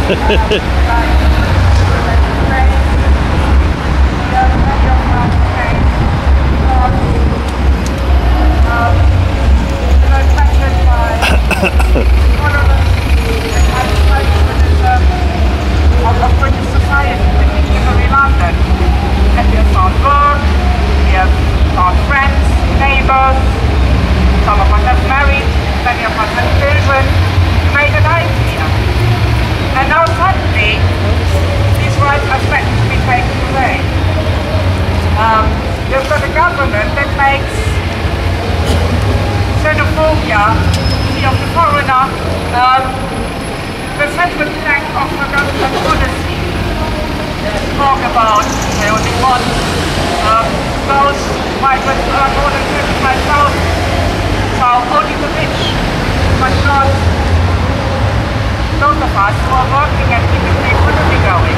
of British society, particularly in London. And we have found work, we have found friends, neighbours, some of us have married, many of us have children, we made a life here. And now suddenly, these rights are expected to be taken away. You've got a government that makes xenophobia, fear of the foreigner, the central plank of the government policy. Talk about they only want those migrants are more than 55,000. So only the rich, but not those of us who are working and keeping the economy going.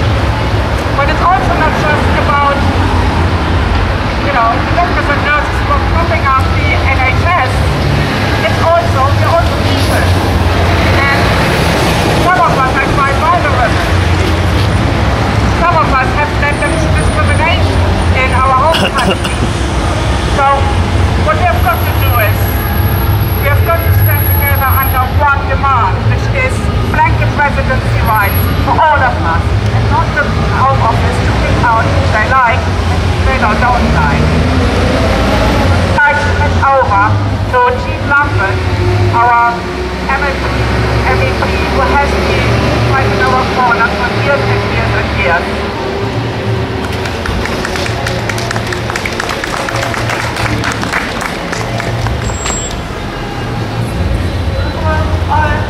But it's also not just about, you know, the doctors and nurses who are propping up the NHS. It's also, we're also people. And some of us are quite vulnerable. Some of us have tendencies to discrimination in our own country. So what we have got to do is, we have got to stand together under one demand, which is blanket residency rights for all of us, and not the Home Office to pick out who they like and who they don't like. I hand over to Chief London, our MEP, who has been right in our corner for years and years and years.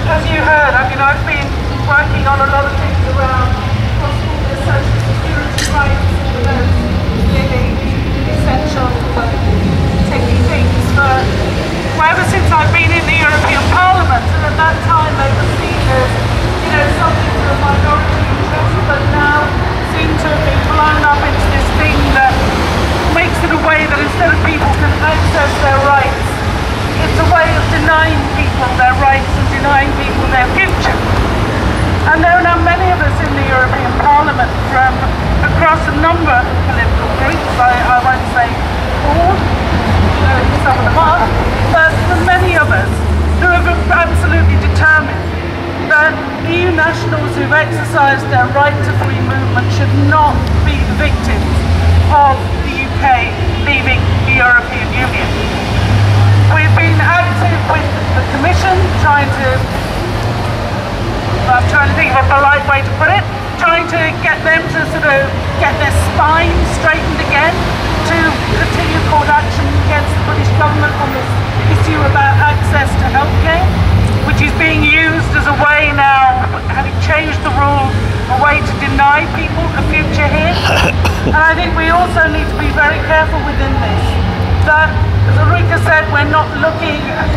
As you heard, I mean, I've been working on a lot of things around cross-border social security rights, living essential taking things for, well, ever since I've been in the European Parliament, and at that time they were seen as, you know, something for a minority interest, but now seem to have been blown up into this thing that makes it a way that instead of people can access their rights, it's a way of denying people their rights and denying people their future. And there are now many of us in the European Parliament from across a number of political groups. I won't say all, some of them are, but there are many of us who have absolutely determined that EU nationals who've exercised their right to free movement should not be the victims of the UK leaving the European Union. We've been active with the Commission, I'm trying to think of a polite way to put it, trying to get them to sort of get their spine straightened again, to continue court action against the British government on this issue about access to healthcare, which is being used as a way now, having changed the rules, a way to deny people a future here. And I think we also need to be very careful within this, that, as Ulrika said, we're not looking at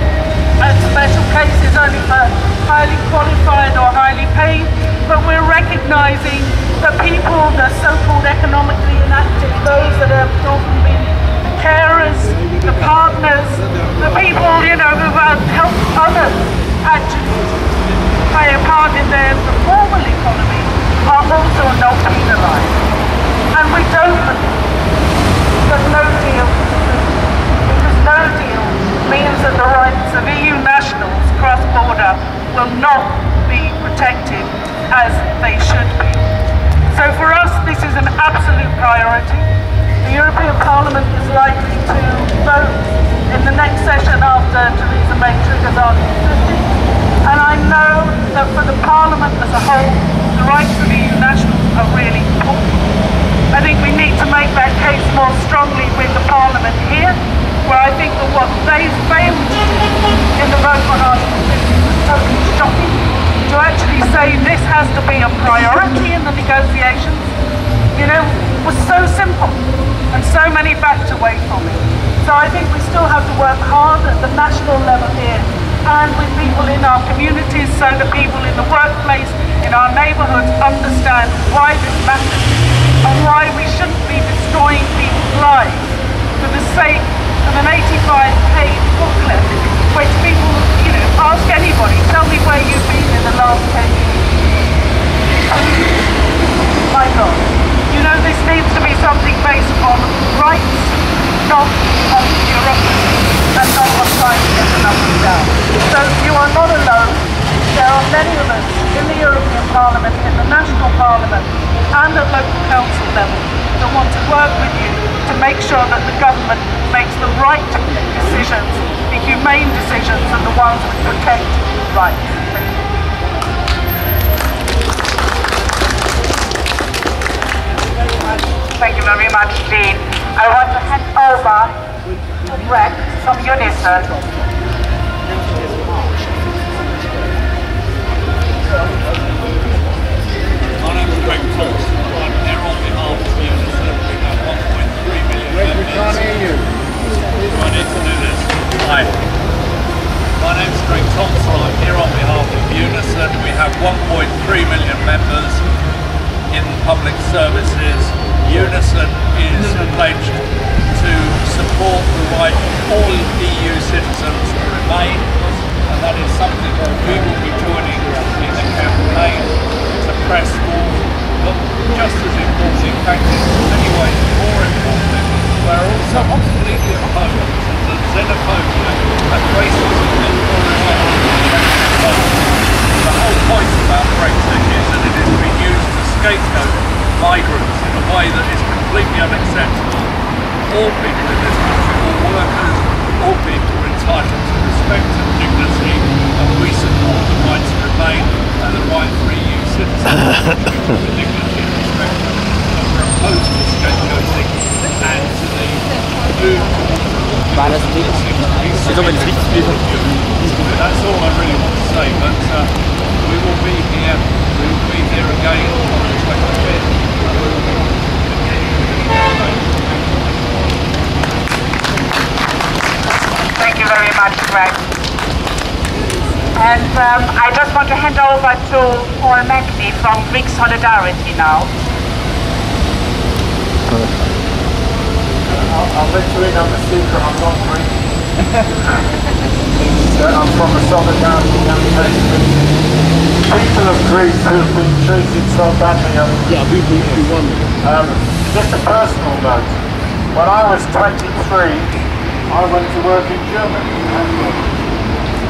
special cases only for highly qualified or highly paid, but we're recognising that people, the so-called economically inactive, those that have often been the carers, the partners, the people, you know, who have helped others actually play a part in the formal economy, are also not penalised. And we don't believe that no deal, because no deal means that the rights of EU nationals cross-border will not be protected as they should be. So for us, this is an absolute priority. The European Parliament is likely to vote in the next session after Theresa May triggers Article 50. And I know that for the Parliament as a whole, the rights of EU nationals are really important. I think we need to make that case more strongly with the Parliament here, where I think that what they failed to do in the vote on Article 50 was totally shocking. To actually say this has to be a priority in the negotiations, you know, was so simple, and so many backed away from it. So I think we still have to work hard at the national level here, and with people in our communities, so that people in the workplace, in our neighbourhoods, understand why this matters, and why we shouldn't be destroying people's lives for the sake of an 85-page booklet, which people, you know, ask anybody, tell me where you've been in the last 10 years. Michael, you know this needs to be something based on rights, not on bureaucracy, and not on trying to get the numbers down. So you are not alone. There are many of us in the European Parliament, in the national parliament, and at local council level that want to work with you to make sure that the government makes the right decisions, the humane decisions, and the ones that protect rights. Thank you very much, Dean. I want to hand over to Greg from Unison. My name is Greg Toast. I'm here on behalf of Unison. We have 1.3 million members. We can't hear you. Do I need to do this? Hi. My name is Greg Thompson. I'm here on behalf of Unison. We have 1.3 million members in public services. Unison is pledged to support the right of all EU citizens to remain, and that is something that we will be joining in the campaign to press for. But just as important, in fact in many ways more important, we're also completely opposed to the xenophobia and racism that the whole point about Brexit is that it has been used to scapegoat migrants in a way that is completely unacceptable. All people in this country, all workers, all people are entitled to respect and dignity, and we support the right to remain and the right for EU citizens to treat with dignity and respect, and we're opposed to scapegoating and to the move towards that's all I really want to say, but we will be here again on the 25th. Thank you very much, Greg. And I just want to hand over to Paul Mackney from Greek Solidarity now. I'll let you in on the secret, I'm not Greek. I'm from a Solidarity campaign. People of Greece who've been treated so badly. Just a personal note. When I was 23, I went to work in Germany,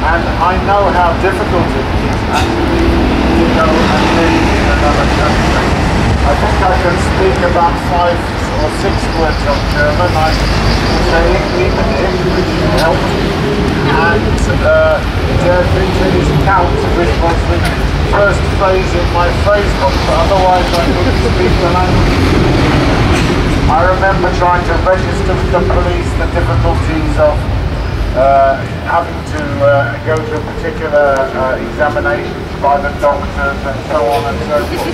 and I know how difficult it is actually to go and live in another country. I think I can speak about 5 or 6 words of German. I say even if, which helped, and der Bitte ist Count, which was the first phrase in my phrase book, but otherwise I couldn't speak the language. I remember trying to register with the police, the difficulties of having to go to a particular examination by the doctors and so on and so forth.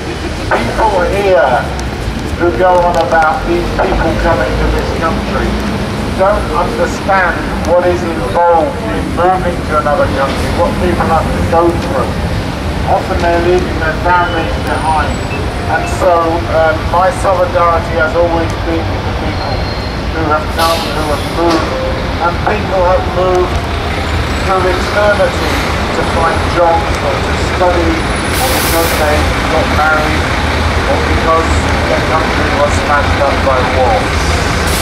People here who go on about these people coming to this country don't understand what is involved in moving to another country, what people have to go through. Often they're leaving their families behind. And so my solidarity has always been with the people who have come, who have moved, and people have moved through eternity to find jobs or to study, or because they got married, or because their country was smashed up by war.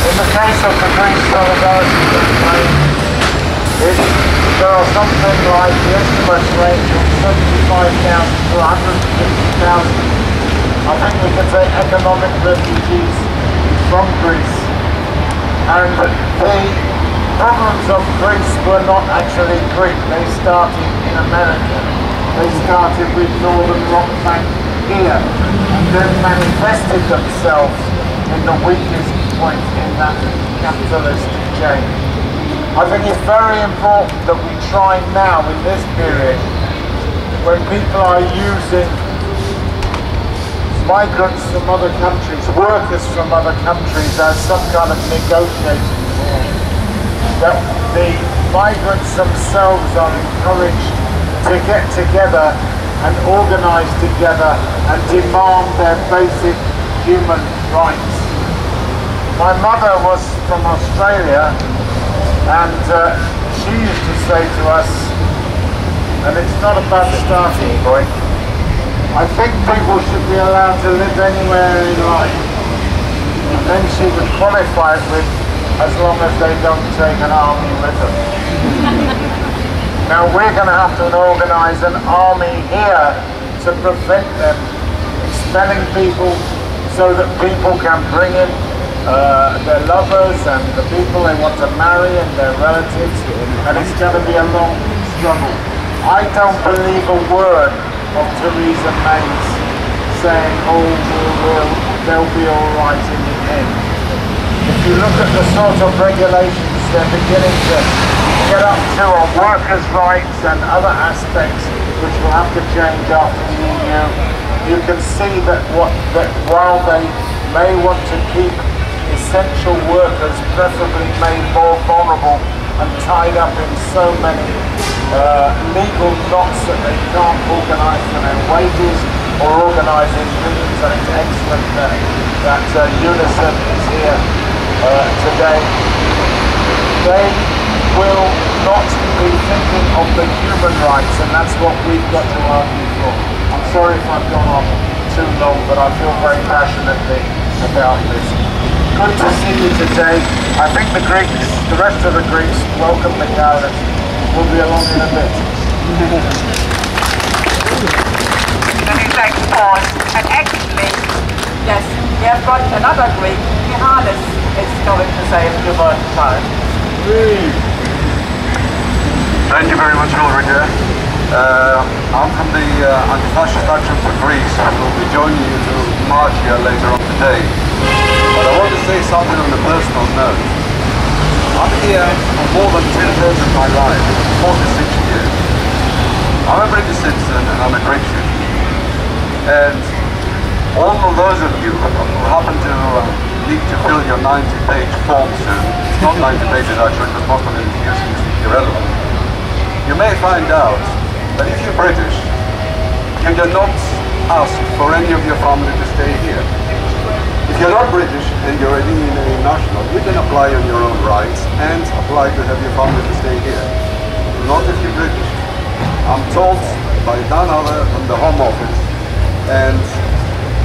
In the case of the Greek Solidarity campaign, there are something like the estimates range from 75,000 to 150,000. I think we can say economic refugees from Greece. And the problems of Greece were not actually Greek. They started in America. They started with Northern Rock Bank here, and then manifested themselves in the weakest point in that capitalist chain. I think it's very important that we try now in this period, when people are using migrants from other countries, workers from other countries as some kind of negotiating tool, that the migrants themselves are encouraged to get together and organise together and demand their basic human rights. My mother was from Australia, and she used to say to us, and it's not a bad starting point, I think people should be allowed to live anywhere they like. And then she would qualify it with, as long as they don't take an army with them. Now we're going to have to organise an army here to prevent them expelling people, so that people can bring in their lovers and the people they want to marry and their relatives, and it's going to be a long struggle. I don't believe a word of Theresa May's saying, oh, they'll be all right in the end. If you look at the sort of regulations they're beginning to get up to on workers' rights and other aspects which will have to change after the EU, you can see that while they may want to keep essential workers preferably made more vulnerable and tied up in so many legal knots that they can't organise for their wages or organise in unions, and it's excellent that Unison is here today. They will not be thinking of the human rights, and that's what we've got to argue for. I'm sorry if I've gone on too long, but I feel very passionately about this. Good to see you today. I think the rest of the Greeks welcome the Gaulists. We'll be along in a bit. Many thanks, Paul. And actually, yes, we have got another Greek. Johannes is going to say a few words about it. Thank you very much, Ulrike. I'm from the anti-fascist actions of Greece, and will be joining you to march here later on today. But I want to say something on a personal note. I'm here for more than 2/3 of my life, 46 years. I'm a British citizen and I'm a Greek citizen. And all of those of you who happen to need to fill your 90-page form soon, it's not 90 pages actually, because most of it is irrelevant. You may find out that if you're British, you do not ask for any of your family to stay here. If you're not British and you're an EU national, you can apply on your own rights and apply to have your family to stay here. Not if you're British. I'm told by none other than the Home Office, and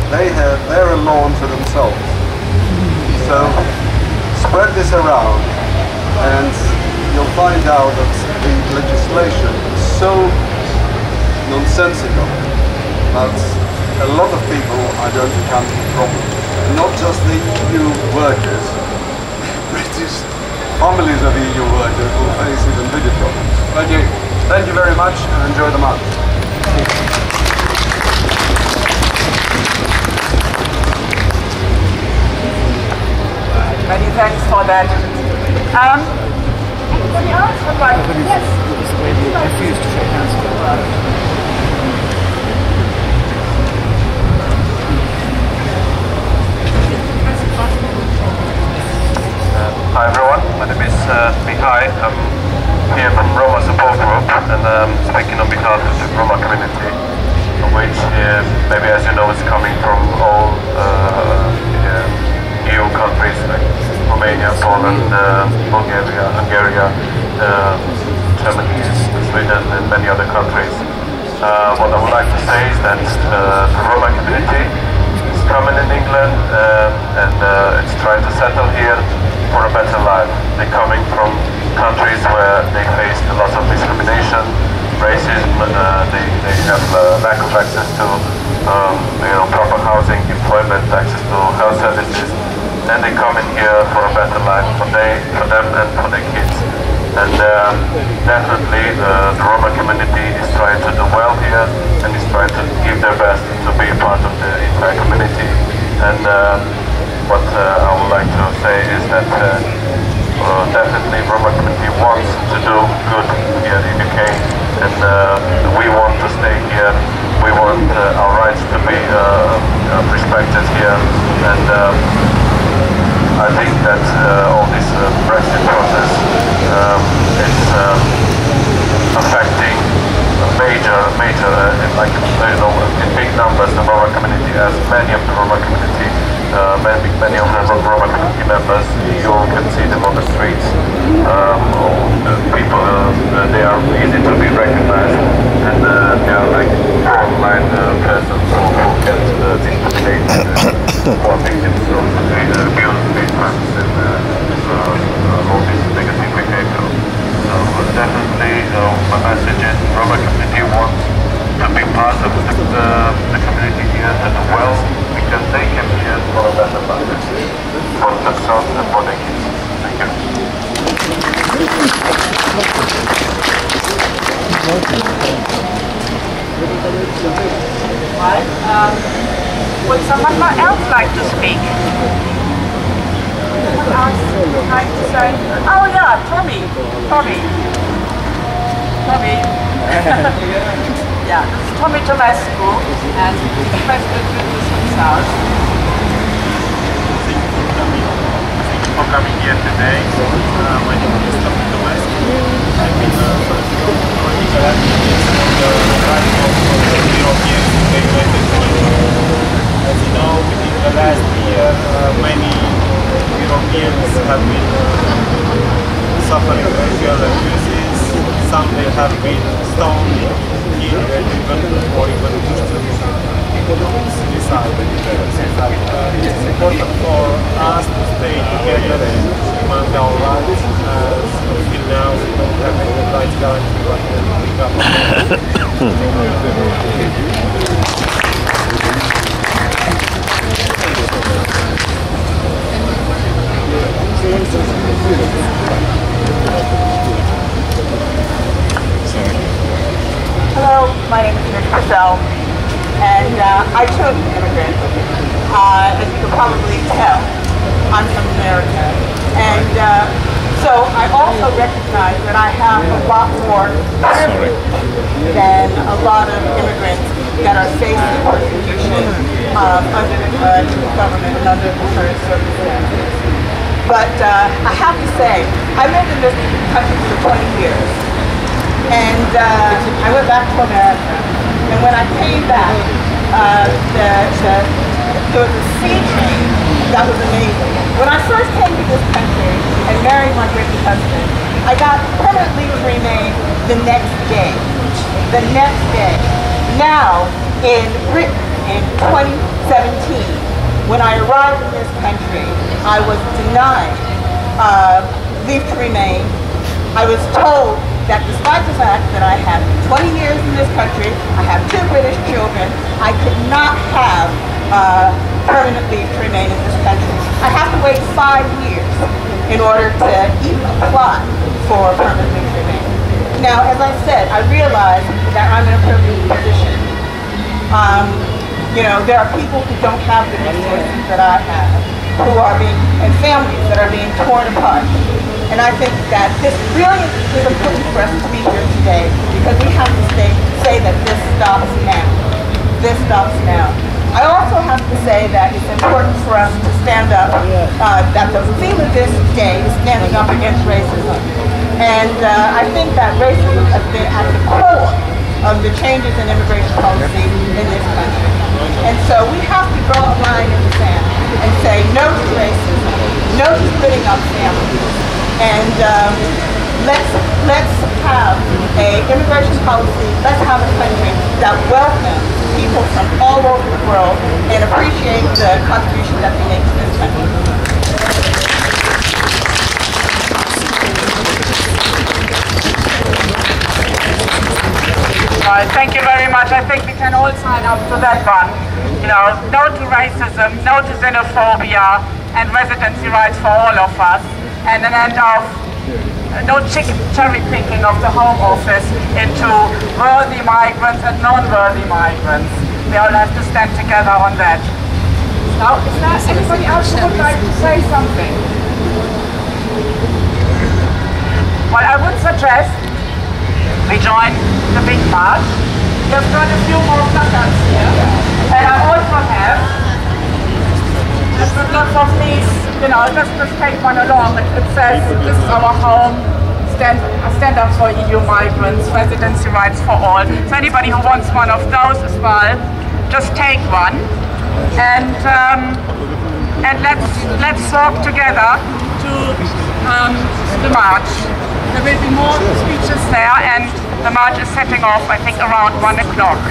they're alone to themselves. So spread this around, and you'll find out that the legislation is so nonsensical that a lot of people are going to come to problems. Not just the EU workers, British families of EU workers will face even bigger problems. Thank you very much, and enjoy the march. Many thanks for that. Anybody else would like to? Yes. Refuse to shake hands with her. Hi everyone, my name is Mihai. I'm here from Roma Support Group, and I'm speaking on behalf of the Roma community, which maybe as you know is coming from all EU countries like Romania, Poland, Bulgaria, Hungary, Germany, Sweden and many other countries. What I would like to say is that the Roma community is coming in England and it's trying to settle here for a better life. They're coming from countries where they faced a lot of discrimination, racism, they have lack of access to proper housing, employment, access to health services, and they come in here for a better life for them and for their kids. And definitely the Roma community is trying to do well here and is trying to give their best to be a part of the entire community. And what I would like to say is that definitely Roma community wants to do good here in UK, and we want to stay here. We want our rights to be respected here, and I think that all this Brexit process is affecting major, like in big numbers the Roma community, as many of the Roma community. Many of them are Roma community members. You all can see them on the streets. People, they are easy to be recognized, and they are like frontline persons who are victims of abuse, hate crimes, and all these negative behavior. So definitely my message is Roma community wants to be part of the community here as well, because they can here for a better life for themselves and for their kids. Thank you. Right. Would someone else like to speak? Someone else like to say? Oh yeah, Tommy. Yeah, this is Tommy Tomescu, and he's president of this house. For coming here today. My name is Tommy Tomescu. I've been political activist on the right of Europeans integrated. As you know, within the last year, many Europeans have been suffering racial abuses. Some they have been stoned, killed, or even pushed to suicide. It's important for us to stay together and demand our rights, as until now we don't have any rights guaranteed by the government. Hello, my name is Michelle, and I too am an immigrant. As you can probably tell, I'm from America, and so I also recognize that I have a lot more privilege than a lot of immigrants that are facing persecution under the new government and under the current circumstances. But I have to say, I lived in this country for 20 years. And I went back to America, and when I came back, there was a sea change that was amazing. When I first came to this country and married my British husband, I got permanent leave to remain the next day. The next day. Now, in Britain, in 2017, when I arrived in this country, I was denied leave to remain. I was told that despite the fact that I have 20 years in this country, I have 2 British children, I could not have permanent leave to remain in this country. I have to wait 5 years in order to even apply for permanent leave to remain. Now, as I said, I realize that I'm in a privileged position. You know, there are people who don't have the resources that I have, who are and families that are being torn apart. And I think that this really is important for us to be here today, because we have to say that this stops now. This stops now. I also have to say that it's important for us to stand up, that the theme of this day is standing up against racism. And I think that racism has been at the core of the changes in immigration policy in this country. And so we have to draw a line in the sand and say no to racism, no to splitting up families. And let's have an immigration policy, let's have a country that welcomes people from all over the world and appreciate the contribution that they make to this country. Thank you very much. I think we can all sign up to that one. You know, no to racism, no to xenophobia, and residency rights for all of us. And an end of no cherry picking of the Home Office into worthy migrants and non-worthy migrants. We all have to stand together on that. Now, is there anybody else who would like to say something? Well, I would suggest we join the big march. We've got a few more placards here. And I also have lots of these, you know, just take one along. It says, this is our home, stand up for EU migrants, residency rights for all. So anybody who wants one of those as well, just take one. And let's walk together to the march. There will be more speeches there, and the march is setting off, I think, around 1 o'clock.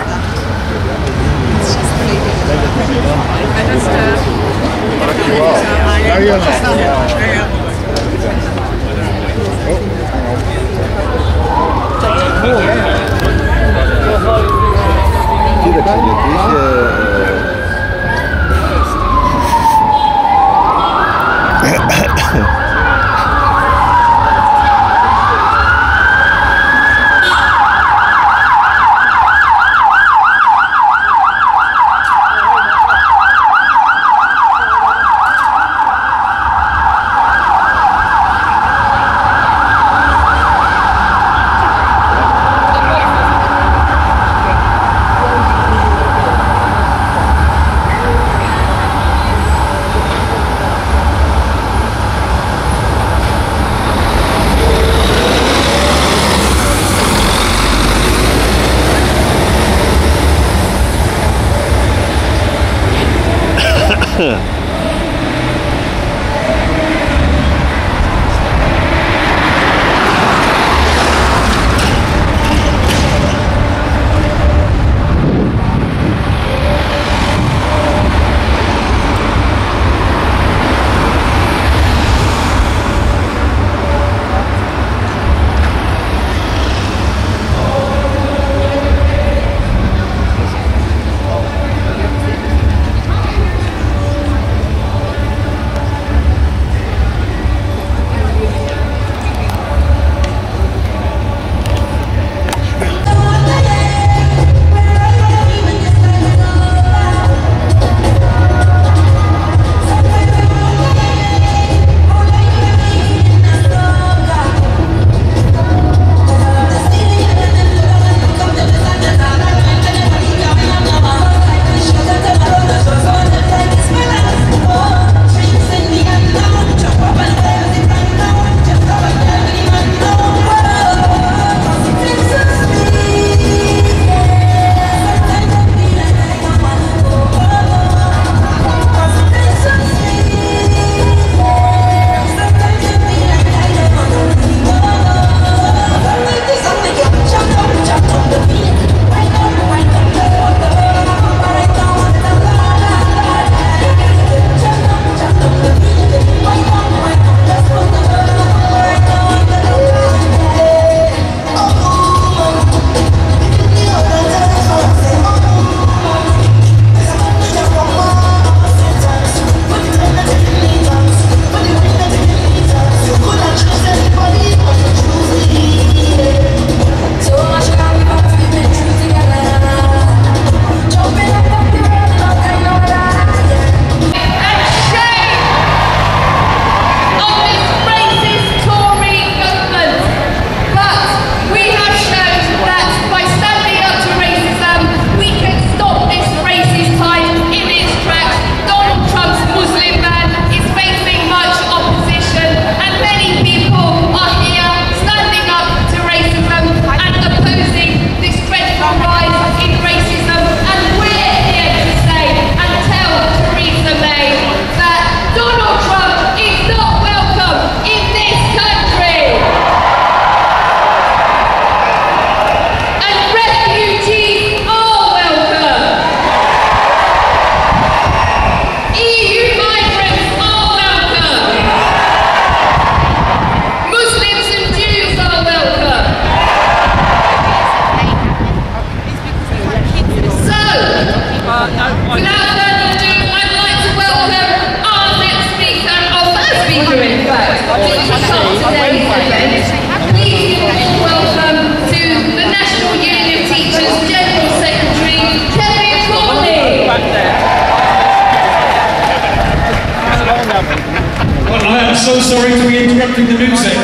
so sorry to be interrupting the music,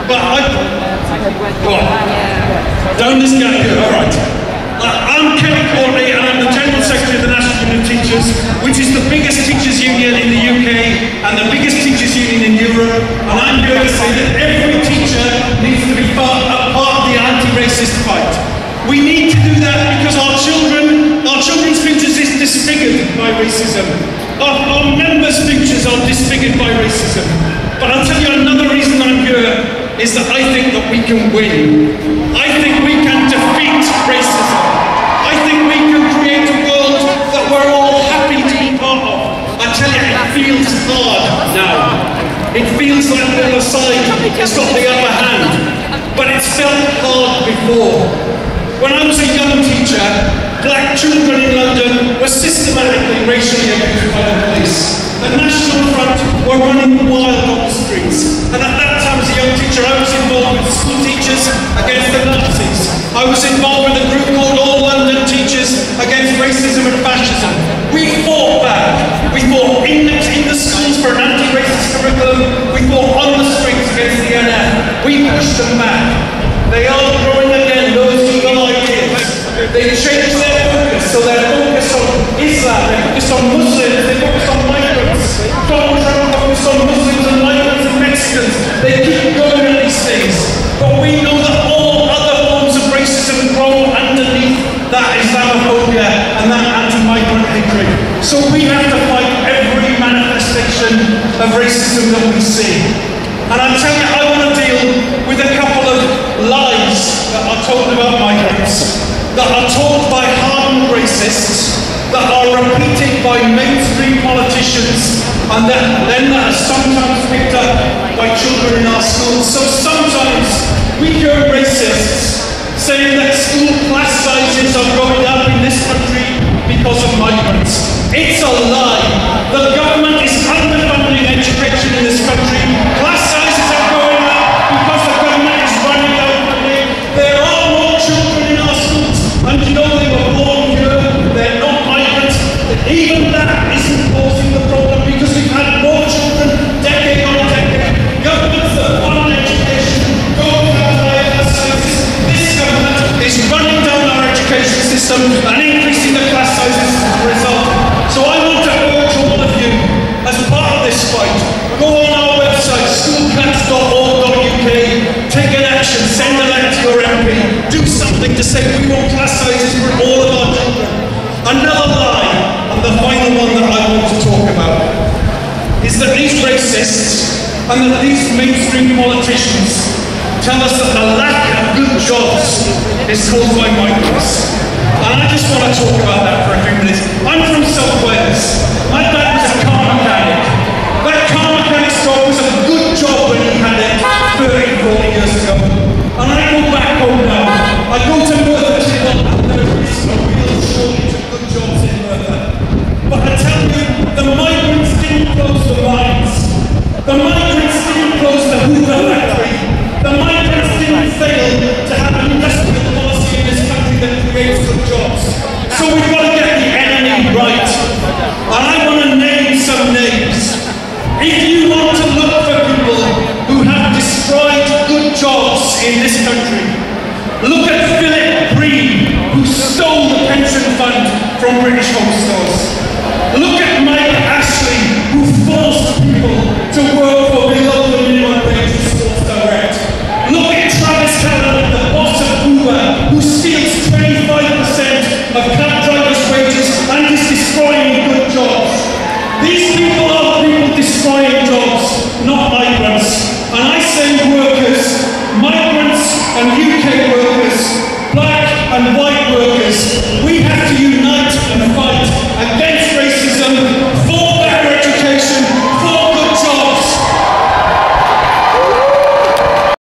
but down this gap here, all right. I'm Kenny and I'm the General Secretary of the National Union of Teachers, which is the biggest teachers' union in the UK and the biggest teachers' union in Europe, and I'm here to say that every teacher needs to be part of the anti-racist fight. We need to do that because our children's futures is disfigured by racism. Our members' futures are disfigured by racism. But I'll tell you another reason I'm here is that I think that we can win. I think we can defeat racism. I think we can create a world that we're all happy things like the other side has got the upper hand, but it's felt hard before. When I was a young teacher, black children in London were systematically racially abused by the police. The National Front were running wild on the streets. And at that time as a young teacher, I was involved with school teachers against the Nazis. I was involved with a group called All London Teachers Against Racism and Fascism. We fought back. We fought in the schools for an anti-racist curriculum. We fought on the streets against the NF. We pushed them back. They are growing again, those evil ideas. They changed their focus, so they're focused on Islam, they're focused on Muslims, they're focused on migrants. Donald Trump focused on Muslims and migrants and Mexicans. They keep going at these things. But we know that all other forms of racism grow underneath that Islamophobia and that anti-migrant hatred. So we have to fight every manifestation of racism that we see. And I'm telling you, I want to deal with a couple of lies that are told about migrants, that are told by hardened racists, that are repeated by mainstream politicians, and that are sometimes picked up by children in our schools. So sometimes we hear racists saying that school class sizes are going up in this country because of migrants. It's a lie. The government is underfunding education in this country. Class sizes are going up because the government is running out of money. There are more children in our schools, and you know they were born here. They're not migrants. Even that isn't causing the problem because we've had more children decade on decade. Governments that fund education don't have higher class sizes. This government is running down our education system and increasing the class sizes as a result. So I want to urge all of you, as part of this fight, go on our website, schoolcats.org.uk, take an action, send a letter to your MP, do something to say we want class sizes for all of our children. Another lie, and the final one that I want to talk about, is that these racists and that these mainstream politicians tell us that the lack of good jobs is caused by migrants. And I just want to talk about that for a few minutes. I'm from South Wales. My dad was a car mechanic. That car mechanic's job was a good job when he had it 30, 40 years ago. And I go back home now. I go to Merthyr Tydfil and there is a real shortage of good jobs in Merthyr. But I tell you, the migrants didn't close the mines. The migrants didn't close the Hoover factory. The migrants didn't fail to have an industrial policy in this country that creates good jobs. So we've got to get the enemy right. And I want to name some names. If you want to look for people who have destroyed good jobs in this country, look at Philip Green, who stole the pension fund from British